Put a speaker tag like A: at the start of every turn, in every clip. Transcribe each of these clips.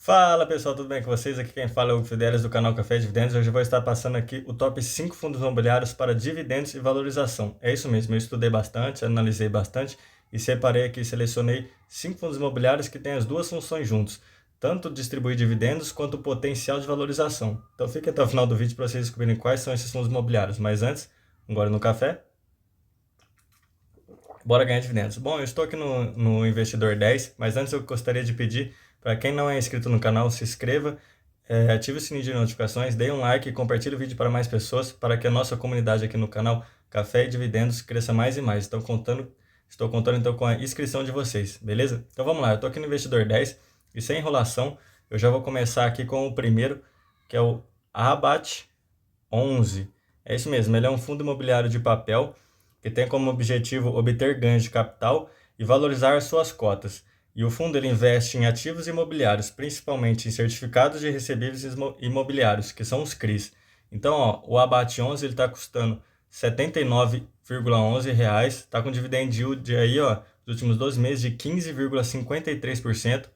A: Fala pessoal, tudo bem com vocês? Aqui quem fala é o Hugo Fidelis do canal Café e Dividendos. Hoje eu vou estar passando aqui o top 5 fundos imobiliários para dividendos e valorização. É isso mesmo, eu estudei bastante, analisei bastante e separei aqui, selecionei 5 fundos imobiliários que têm as duas funções juntos, tanto distribuir dividendos quanto o potencial de valorização. Então fique até o final do vídeo para vocês descobrirem quais são esses fundos imobiliários. Mas antes, agora no café, bora ganhar dividendos. Bom, eu estou aqui no Investidor 10, mas antes eu gostaria de pedir para quem não é inscrito no canal, se inscreva, ative o sininho de notificações, dê um like e compartilhe o vídeo para mais pessoas, para que a nossa comunidade aqui no canal Café e Dividendos cresça mais e mais. Estou contando então com a inscrição de vocês, beleza? Então vamos lá, eu estou aqui no Investidor 10 e sem enrolação, eu já vou começar aqui com o primeiro, que é o Rabat 11. É isso mesmo, ele é um fundo imobiliário de papel que tem como objetivo obter ganhos de capital e valorizar suas cotas. E o fundo ele investe em ativos imobiliários, principalmente em certificados de recebíveis imobiliários, que são os CRIs. Então, ó, o Abate 11 está custando R$ 79,11, está com dividend yield aí, ó, nos últimos 12 meses de 15,53%,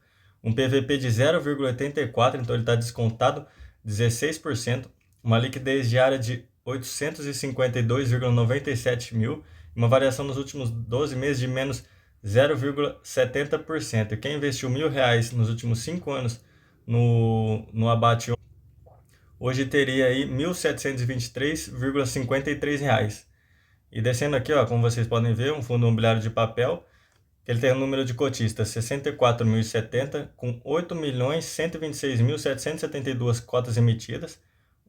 A: um PVP de 0,84, então ele está descontado 16%, uma liquidez diária de 852,97 mil, uma variação nos últimos 12 meses de menos 0,70%. E quem investiu R$ 1.000 nos últimos 5 anos no Abate hoje teria aí R$ 1.723,53. E descendo aqui, ó, como vocês podem ver, um fundo imobiliário de papel, que ele tem um número de cotistas 64.070, com 8.126.772 cotas emitidas,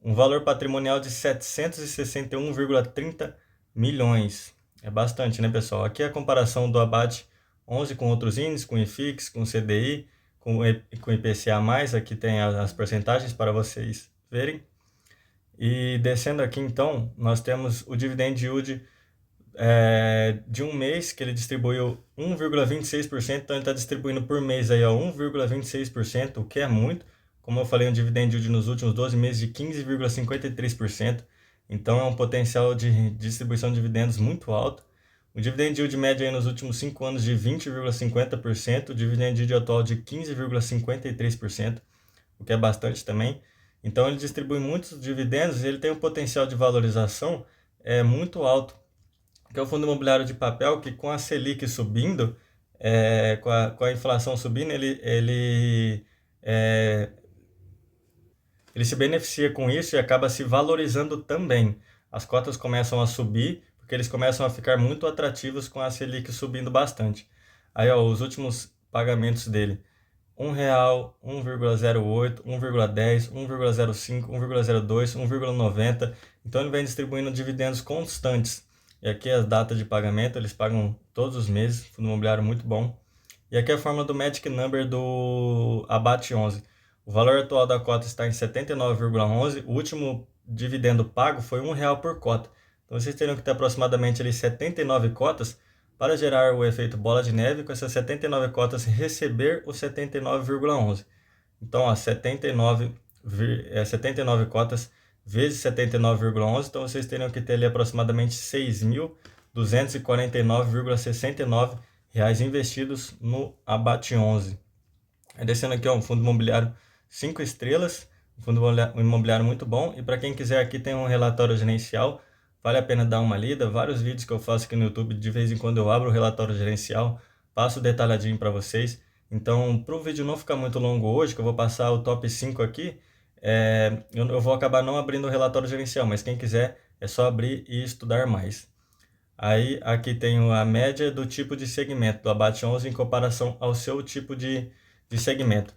A: um valor patrimonial de 761,30 milhões. É bastante, né, pessoal? Aqui é a comparação do Abate 11 com outros índices, com IFIX, com CDI, com IPCA+, aqui tem as porcentagens para vocês verem. E descendo aqui, então, nós temos o dividend yield de um mês, que ele distribuiu 1,26%, então ele está distribuindo por mês aí, ó, 1,26%, o que é muito. Como eu falei, um dividend yield nos últimos 12 meses de 15,53%, então é um potencial de distribuição de dividendos muito alto. O dividend yield médio aí nos últimos 5 anos de 20,50%, o dividend yield atual de 15,53%, o que é bastante também. Então ele distribui muitos dividendos e ele tem um potencial de valorização muito alto, que é o fundo imobiliário de papel, que com a Selic subindo, com a inflação subindo, ele se beneficia com isso e acaba se valorizando também. As cotas começam a subir, porque eles começam a ficar muito atrativos com a Selic subindo bastante. Aí, ó, os últimos pagamentos dele: R$ 1, 1,08, 1,10, 1,05, 1,02, 1,90. Então ele vem distribuindo dividendos constantes. E aqui as datas de pagamento, eles pagam todos os meses, fundo imobiliário muito bom. E aqui é a fórmula do Magic Number do Abate 11. O valor atual da cota está em 79,11. O último dividendo pago foi R$ 1 por cota. Então vocês teriam que ter aproximadamente ali 79 cotas para gerar o efeito bola de neve, com essas 79 cotas receber os 79,11. Então, ó, 79 cotas vezes 79,11, então vocês teriam que ter ali aproximadamente R$ 6.249,69 investidos no Abate 11. Descendo aqui, ó, um fundo imobiliário 5 estrelas, um fundo imobiliário muito bom. E para quem quiser, aqui tem um relatório gerencial, vale a pena dar uma lida. Vários vídeos que eu faço aqui no YouTube, de vez em quando eu abro o relatório gerencial, passo detalhadinho para vocês. Então, para o vídeo não ficar muito longo hoje, que eu vou passar o top 5 aqui, eu vou acabar não abrindo o relatório gerencial, mas quem quiser é só abrir e estudar mais. Aí aqui tenho a média do tipo de segmento do Abate 11 em comparação ao seu tipo de segmento.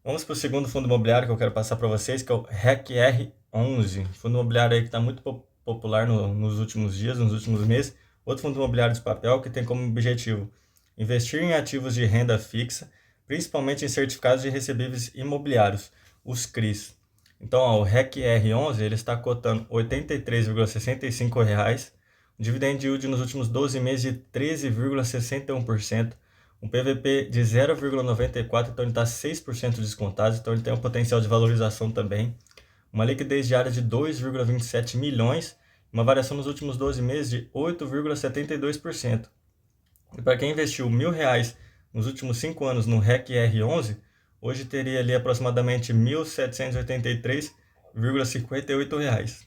A: Vamos para o segundo fundo imobiliário que eu quero passar para vocês, que é o REC-R 11. Fundo imobiliário aí que está muito popular nos últimos dias, nos últimos meses. Outro fundo imobiliário de papel que tem como objetivo investir em ativos de renda fixa, principalmente em certificados de recebíveis imobiliários, os CRIs. Então, ó, o REC-R 11 ele está cotando R$ 83,65, um dividend yield nos últimos 12 meses de 13,61%, um PVP de 0,94, então ele está 6% descontado, então ele tem um potencial de valorização também. Uma liquidez diária de 2,27 milhões, uma variação nos últimos 12 meses de 8,72%. E para quem investiu R$ 1.000 nos últimos 5 anos no REC-R 11, hoje teria ali aproximadamente R$ 1.783,58.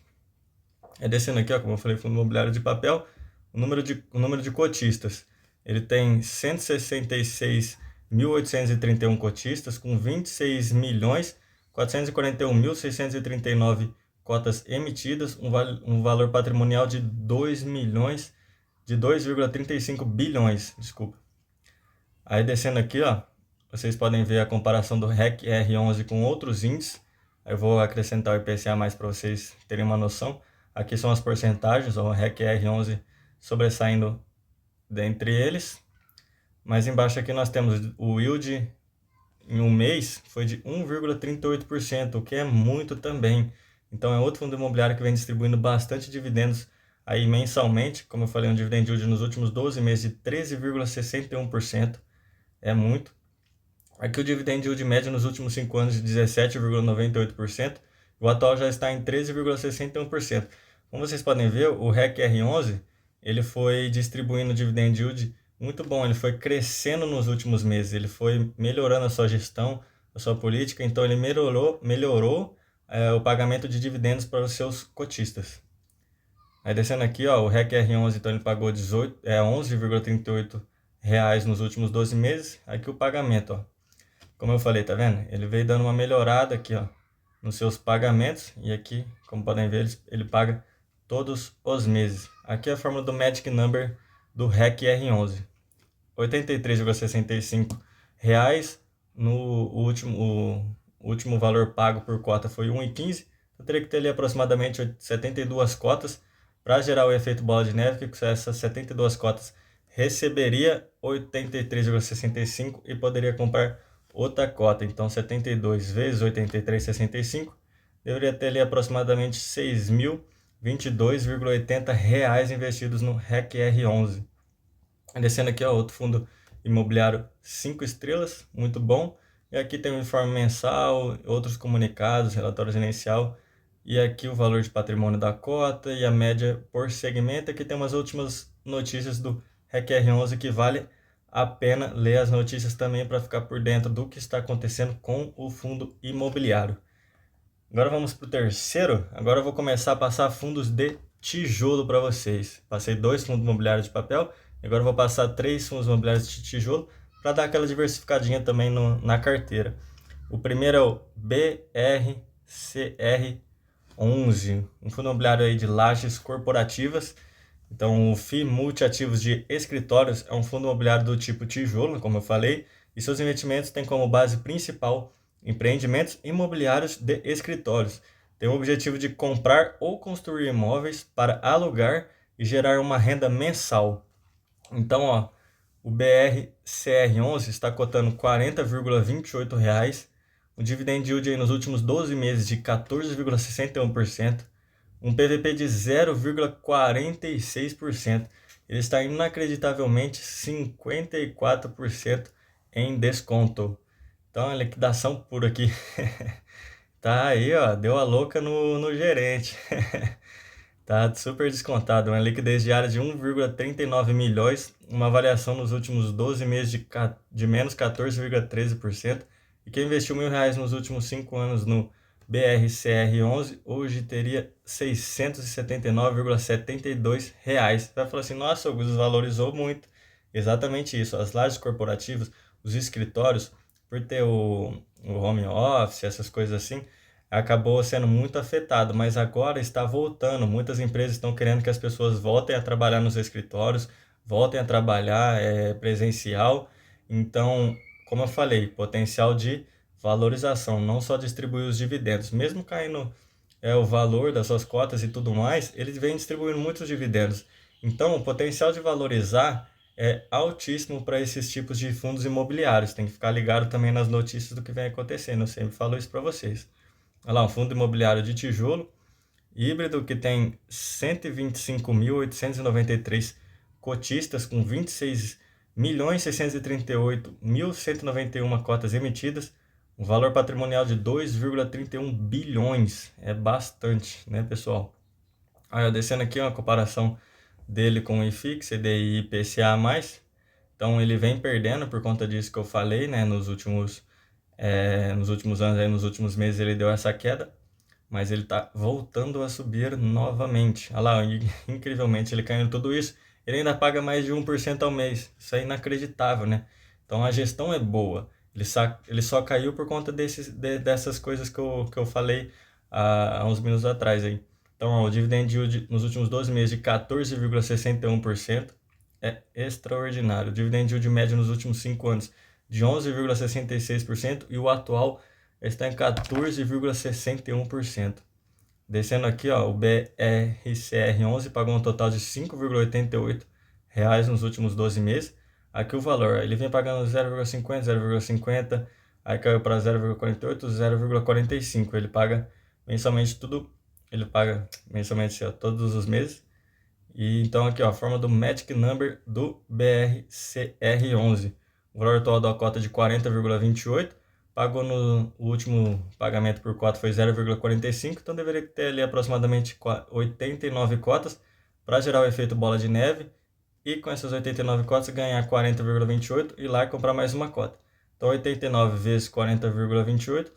A: Descendo aqui, ó, como eu falei, fundo imobiliário de papel, o número de cotistas. Ele tem 166.831 cotistas, com 26.441.639 cotas emitidas, um valor patrimonial de 2,35 bilhões, desculpa. Aí descendo aqui, ó, vocês podem ver a comparação do REC R11 com outros índices. Eu vou acrescentar o IPCA mais para vocês terem uma noção. Aqui são as porcentagens, ó, o REC R11 sobressaindo dentre eles. Mas embaixo aqui nós temos o yield em um mês foi de 1,38%, o que é muito também. Então é outro fundo imobiliário que vem distribuindo bastante dividendos aí mensalmente. Como eu falei, um dividend yield nos últimos 12 meses de 13,61%. É muito. Aqui o dividend yield médio nos últimos 5 anos de 17,98%. O atual já está em 13,61%. Como vocês podem ver, o REC R11 ele foi distribuindo dividend yield muito bom. Ele foi crescendo nos últimos meses. Ele foi melhorando a sua gestão, a sua política. Então ele melhorou o pagamento de dividendos para os seus cotistas. Aí descendo aqui, ó, o REC R11 então ele pagou 11,38 reais nos últimos 12 meses. Aqui o pagamento, ó. Como eu falei, tá vendo? Ele veio dando uma melhorada aqui, ó, nos seus pagamentos. E aqui, como podem ver, ele paga todos os meses. Aqui é a fórmula do Magic Number do REC R11. R$ 83,65 reais. O último valor pago por cota foi 1,15. Eu teria que ter ali aproximadamente 72 cotas para gerar o efeito bola de neve, que com essas 72 cotas receberia 83,65 e poderia comprar outra cota. Então 72 vezes 83,65 deveria ter ali aproximadamente R$ 6.022,80 reais investidos no REC R11. Descendo aqui, ó, outro fundo imobiliário 5 estrelas, muito bom. E aqui tem o informe mensal, outros comunicados, relatório gerencial. E aqui o valor de patrimônio da cota e a média por segmento. Aqui tem umas últimas notícias do REC R11 que vale a pena ler as notícias também para ficar por dentro do que está acontecendo com o fundo imobiliário. Agora vamos para o terceiro. Agora eu vou começar a passar fundos de tijolo para vocês. Passei 2 fundos imobiliários de papel, agora eu vou passar 3 fundos imobiliários de tijolo para dar aquela diversificadinha também na carteira. O primeiro é o BRCR11, um fundo imobiliário aí de lajes corporativas. Então, o FII Multiativos de Escritórios é um fundo imobiliário do tipo tijolo, como eu falei, e seus investimentos têm como base principal empreendimentos imobiliários de escritórios. Tem o objetivo de comprar ou construir imóveis para alugar e gerar uma renda mensal. Então, ó, o BRCR11 está cotando R$ 40,28 reais, um dividend yield aí nos últimos 12 meses de 14,61%. Um PVP de 0,46%. Ele está inacreditavelmente 54% em desconto. Então, a liquidação pura aqui. Tá aí, ó. Deu a louca no gerente. Tá super descontado. Uma liquidez diária de 1,39 milhões. Uma variação nos últimos 12 meses de menos 14,13%. E quem investiu R$ 1.000 nos últimos 5 anos no BRCR11, hoje teria R$ 679,72 reais. Vai falar assim, nossa, o desvalorizou muito. Exatamente isso. As lajes corporativas, os escritórios, por ter o home office, essas coisas assim, acabou sendo muito afetado, mas agora está voltando. Muitas empresas estão querendo que as pessoas voltem a trabalhar nos escritórios, voltem a trabalhar presencial. Então, como eu falei, potencial de valorização, não só distribuir os dividendos. Mesmo caindo o valor das suas cotas e tudo mais, eles vêm distribuindo muitos dividendos. Então, o potencial de valorizar é altíssimo para esses tipos de fundos imobiliários. Tem que ficar ligado também nas notícias do que vem acontecendo. Eu sempre falo isso para vocês. Olha lá, um fundo imobiliário de tijolo, híbrido, que tem 125.893 cotistas, com 26.638.191 cotas emitidas, um valor patrimonial de 2,31 bilhões. É bastante, né, pessoal? Aí, descendo aqui, uma comparação dele com o IFIX, CDI e IPCA+. Então, ele vem perdendo por conta disso que eu falei, né, nos últimos Nos últimos anos, aí, nos últimos meses ele deu essa queda, mas ele está voltando a subir novamente. Olha lá, incrivelmente ele caindo tudo isso, ele ainda paga mais de 1% ao mês. Isso é inacreditável, né? Então a gestão é boa. Ele só caiu por conta dessas coisas que eu falei há uns minutos atrás aí. Então, ó, o dividend yield nos últimos 12 meses de 14,61% é extraordinário. O dividend yield médio nos últimos 5 anos de 11,66% e o atual está em 14,61%. Descendo aqui, ó, o BRCR11 pagou um total de R$ 5,88 nos últimos 12 meses. Aqui o valor, ele vem pagando 0,50, 0,50, aí caiu para 0,48, 0,45. Ele paga mensalmente tudo, ele paga mensalmente, ó, todos os meses. E então aqui, ó, a forma do Magic Number do BRCR11. O valor atual da cota de 40,28. Pagou no o último pagamento por cota foi 0,45, então deveria ter ali aproximadamente 89 cotas para gerar o efeito bola de neve e com essas 89 cotas ganhar 40,28 e ir lá comprar mais uma cota. Então 89 vezes 40,28,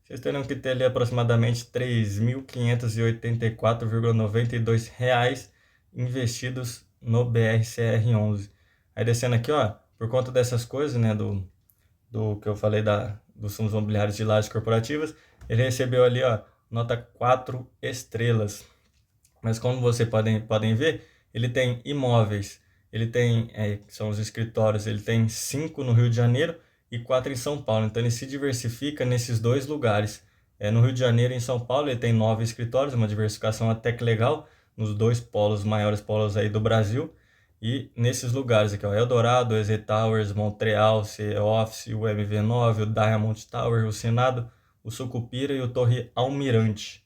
A: vocês terão que ter ali aproximadamente R$ 3.584,92 investidos no BRCR11. Aí descendo aqui, ó, por conta dessas coisas, né, do que eu falei dos fundos imobiliários de lajes corporativas, ele recebeu ali, ó, nota 4 estrelas. Mas como vocês podem ver, ele tem imóveis, ele tem, que são os escritórios, ele tem 5 no Rio de Janeiro e 4 em São Paulo. Então ele se diversifica nesses dois lugares. No Rio de Janeiro e em São Paulo ele tem 9 escritórios, uma diversificação até que legal, nos dois polos, maiores polos aí do Brasil. E nesses lugares aqui, ó, Eldorado, EZ Towers, Montreal, CE Office, o MV9, o Diamond Tower, o Senado, o Sucupira e o Torre Almirante.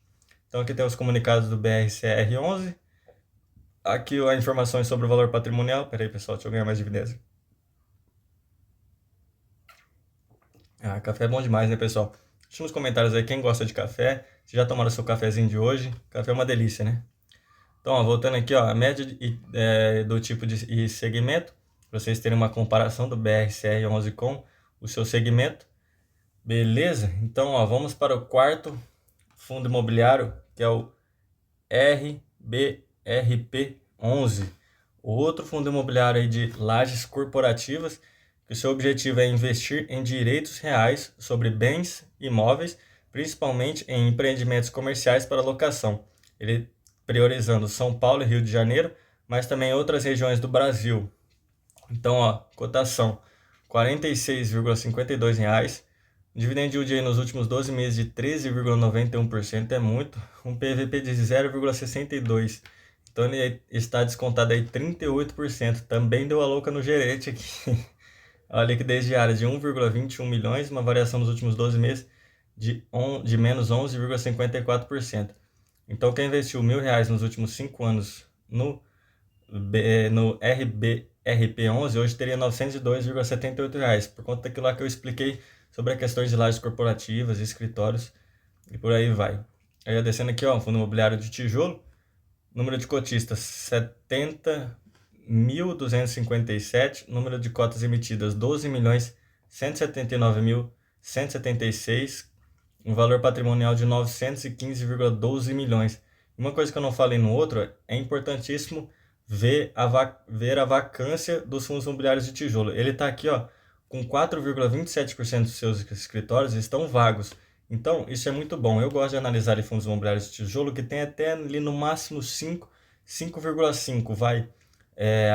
A: Então aqui tem os comunicados do BRCR11. Aqui as informações sobre o valor patrimonial. Pera aí, pessoal, deixa eu ganhar mais dividendo. Café é bom demais, né, pessoal? Deixa nos comentários aí quem gosta de café. Se já tomaram seu cafezinho de hoje. Café é uma delícia, né? Então, ó, voltando aqui, ó, a média do tipo de segmento, para vocês terem uma comparação do BRCR11 com o seu segmento. Beleza? Então, ó, vamos para o quarto fundo imobiliário, que é o RBRP11. Outro fundo imobiliário aí de lajes corporativas, que o seu objetivo é investir em direitos reais sobre bens imóveis, principalmente em empreendimentos comerciais para locação. Ele priorizando São Paulo e Rio de Janeiro, mas também outras regiões do Brasil. Então, ó, cotação R$ 46,52. Dividend yield aí nos últimos 12 meses de 13,91% é muito. Um PVP de 0,62. Então ele está descontado aí 38%. Também deu a louca no gerente aqui. A liquidez diária de 1,21 milhões, uma variação nos últimos 12 meses de menos 11,54%. Então quem investiu R$ 1.000 nos últimos 5 anos no RBRP11, hoje teria R$ 902,78, por conta daquilo lá que eu expliquei sobre as questões de lajes corporativas, escritórios e por aí vai. Aí descendo aqui, ó, fundo imobiliário de tijolo, número de cotistas 70.257, número de cotas emitidas 12.179.176, um valor patrimonial de 915,12 milhões. Uma coisa que eu não falei no outro, é importantíssimo ver a vacância dos fundos imobiliários de tijolo. Ele está aqui, ó, com 4,27% dos seus escritórios estão vagos. Então, isso é muito bom. Eu gosto de analisar fundos imobiliários de tijolo que tem até ali no máximo 5,5, vai.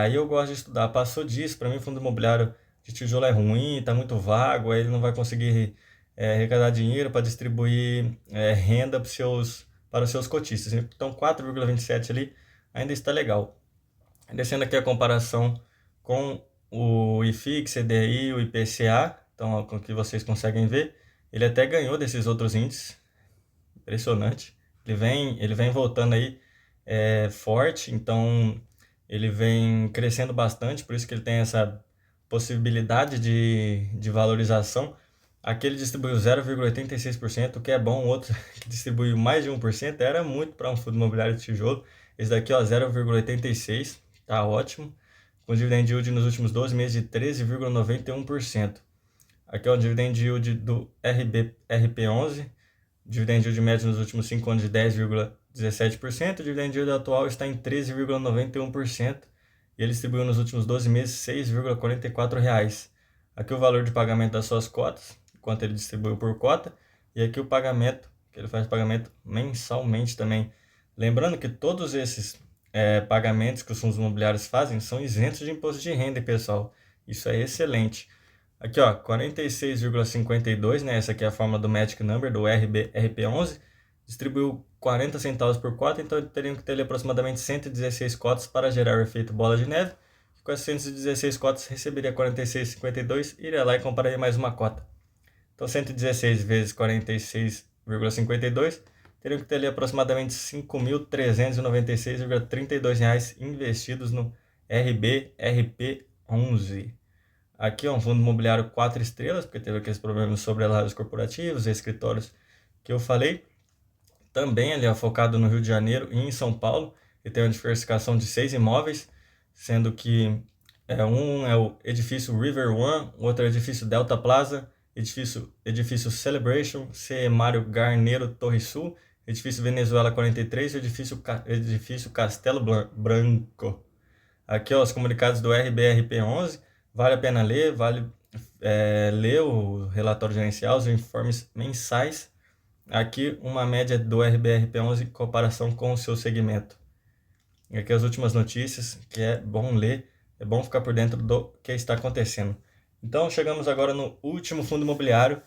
A: Aí eu gosto de estudar. Passou disso, para mim, fundo imobiliário de tijolo é ruim, está muito vago, aí ele não vai conseguir arrecadar dinheiro para distribuir renda para os seus cotistas. Então, 4,27 ali ainda está legal. Descendo aqui a comparação com o IFIX, CDI, o IPCA, então com o que vocês conseguem ver, ele até ganhou desses outros índices, impressionante. Ele vem voltando aí forte, então ele vem crescendo bastante, por isso que ele tem essa possibilidade de valorização. Aqui ele distribuiu 0,86%, o que é bom. O outro que distribuiu mais de 1%, era muito para um fundo imobiliário de tijolo. Esse daqui, ó, 0,86%, tá ótimo. Com dividend yield nos últimos 12 meses de 13,91%. Aqui é o dividend yield do RP11, dividend yield médio nos últimos 5 anos de 10,17%, o dividend yield atual está em 13,91%, e ele distribuiu nos últimos 12 meses R$ 6,44. Aqui o valor de pagamento das suas cotas, quanto ele distribuiu por cota, e aqui o pagamento, que ele faz pagamento mensalmente também. Lembrando que todos esses pagamentos que os fundos imobiliários fazem são isentos de imposto de renda, pessoal. Isso é excelente. Aqui, ó, 46,52, né? Essa aqui é a forma do Magic Number, do RP11. Distribuiu 40 centavos por cota, então teriam que ter ali aproximadamente 116 cotas para gerar o efeito bola de neve. Com essas 116 cotas, receberia 46,52 e iria lá e compraria mais uma cota. Então, 116 vezes 46,52 teriam que ter ali aproximadamente R$ 5.396,32 investidos no RBRP11. Aqui é um fundo imobiliário 4 estrelas, porque teve aqueles problemas sobre alardes corporativos, escritórios que eu falei. Também ali focado no Rio de Janeiro e em São Paulo. Ele tem uma diversificação de 6 imóveis, sendo que um é o edifício River One, o outro é o edifício Delta Plaza, edifício Celebration, C. Mário Garneiro Torre Sul, edifício Venezuela 43 e edifício Castelo Branco. Aqui, ó, os comunicados do RBRP11, vale a pena ler, vale ler o relatório gerencial, os informes mensais. Aqui uma média do RBRP11 em comparação com o seu segmento. E aqui as últimas notícias, que é bom ler, é bom ficar por dentro do que está acontecendo. Então chegamos agora no último fundo imobiliário.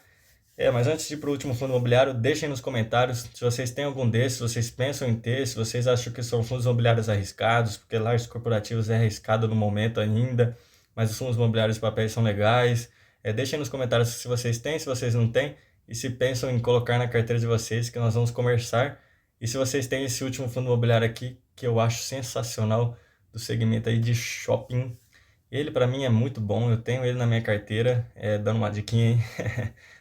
A: Mas antes de ir para o último fundo imobiliário, deixem nos comentários se vocês têm algum desses, se vocês pensam em ter, se vocês acham que são fundos imobiliários arriscados, porque lares corporativos é arriscado no momento ainda, mas os fundos imobiliários de papéis são legais. Deixem nos comentários se vocês têm, se vocês não têm, e se pensam em colocar na carteira de vocês, que nós vamos conversar. E se vocês têm esse último fundo imobiliário aqui, que eu acho sensacional, do segmento aí de shopping. Ele para mim é muito bom, eu tenho ele na minha carteira, dando uma diquinha aí.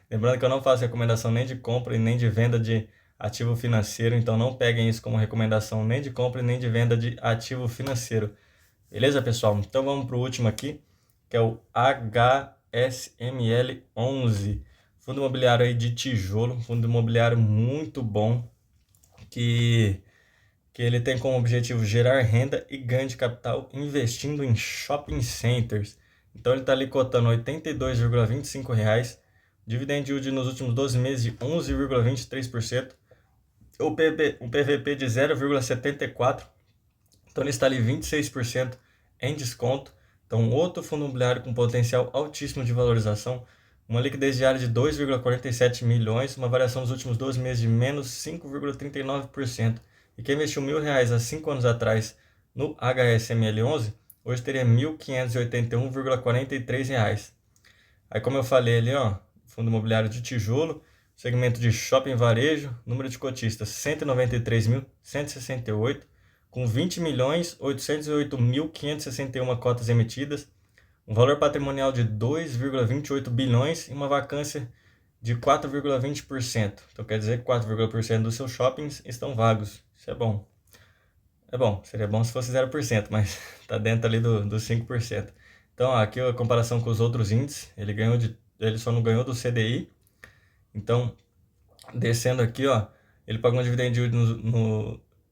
A: Lembrando que eu não faço recomendação nem de compra e nem de venda de ativo financeiro, então não peguem isso como recomendação nem de compra e nem de venda de ativo financeiro. Beleza, pessoal? Então vamos para o último aqui, que é o HSML11. Fundo imobiliário aí de tijolo, fundo imobiliário muito bom, que ele tem como objetivo gerar renda e ganho de capital investindo em shopping centers. Então ele está ali cotando R$ 82,25, dividend yield nos últimos 12 meses de 11,23%, o PVP de 0,74%, então ele está ali 26% em desconto. Então outro fundo imobiliário com potencial altíssimo de valorização, uma liquidez diária de 2,47 milhões, uma variação nos últimos 12 meses de menos 5,39%. E quem investiu R$1.000 há 5 anos atrás no HSML11, hoje teria R$ 1.581,43. Aí como eu falei ali, ó, fundo imobiliário de tijolo, segmento de shopping varejo, número de cotistas 193.168, com 20.808.561 cotas emitidas, um valor patrimonial de 2,28 bilhões e uma vacância de 4,20%. Então quer dizer que 4,% dos seus shoppings estão vagos. Isso é bom. Seria bom se fosse 0%, mas está dentro ali dos 5%. Então aqui a comparação com os outros índices, ele só não ganhou do CDI. Então, descendo aqui, ó, ele pagou um dividend yield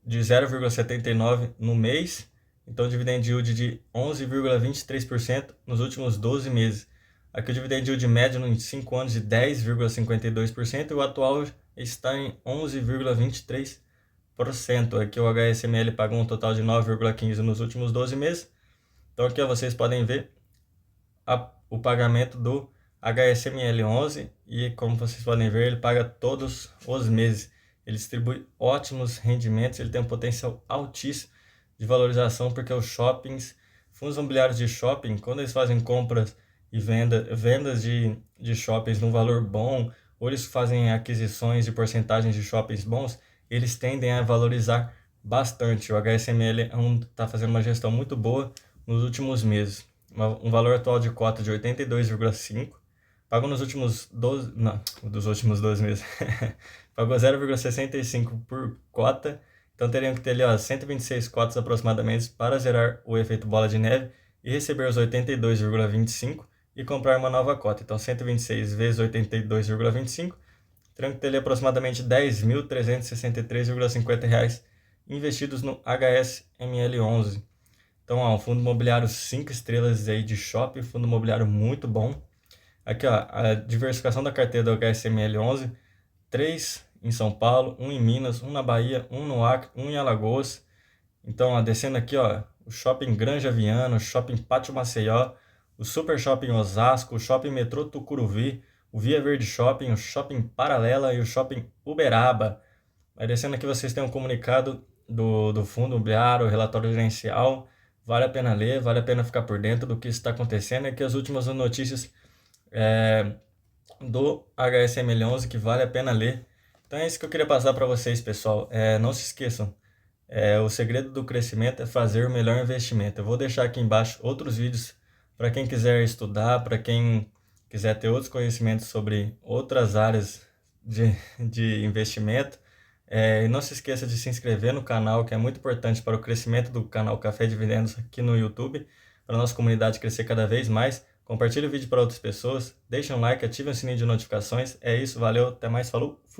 A: de 0,79 no mês. Então, dividend yield de 11,23% nos últimos 12 meses. Aqui o dividend yield médio em 5 anos de 10,52% e o atual está em 11,23%. Aqui o HSML pagou um total de 9,15 nos últimos 12 meses. Então aqui ó, vocês podem ver o pagamento do HSML11 e como vocês podem ver ele paga todos os meses. Ele distribui ótimos rendimentos, ele tem um potencial altíssimo de valorização porque os shoppings, fundos imobiliários de shopping, quando eles fazem compras e vendas de shoppings num valor bom, ou eles fazem aquisições de porcentagens de shoppings bons, eles tendem a valorizar bastante. O HSML está fazendo uma gestão muito boa nos últimos meses. Um valor atual de cota de 82,5. Pagou nos últimos 12... Não, dos últimos 12 meses. Pagou 0,65 por cota. Então teriam que ter ali ó, 126 cotas aproximadamente para zerar o efeito bola de neve e receber os 82,25. e comprar uma nova cota. Então 126 vezes 82,25, terão que ter ali aproximadamente R$ 10.363,50 investidos no HSML11. Então, ó, um fundo imobiliário 5 estrelas aí de shopping, fundo imobiliário muito bom. Aqui, ó, a diversificação da carteira do HSML11, 3 em São Paulo, 1 em Minas, 1 na Bahia, 1 no Acre, 1 em Alagoas. Então, ó, descendo aqui, ó, o Shopping Granja Viana, o Shopping Pátio Maceió, o Super Shopping Osasco, o Shopping Metrô Tucuruvi, o Via Verde Shopping, o Shopping Paralela e o Shopping Uberaba. Aí descendo aqui vocês têm um comunicado do fundo imobiliário, relatório gerencial. Vale a pena ler, vale a pena ficar por dentro do que está acontecendo. E aqui as últimas notícias do HSML11 que vale a pena ler. Então é isso que eu queria passar para vocês, pessoal. Não se esqueçam, o segredo do crescimento é fazer o melhor investimento. Eu vou deixar aqui embaixo outros vídeos para quem quiser estudar, para quem quiser ter outros conhecimentos sobre outras áreas de investimento. E não se esqueça de se inscrever no canal, que é muito importante para o crescimento do canal Café Dividendos aqui no YouTube, para a nossa comunidade crescer cada vez mais. Compartilhe o vídeo para outras pessoas, deixe um like, ative o sininho de notificações. É isso, valeu, até mais, falou! Fui!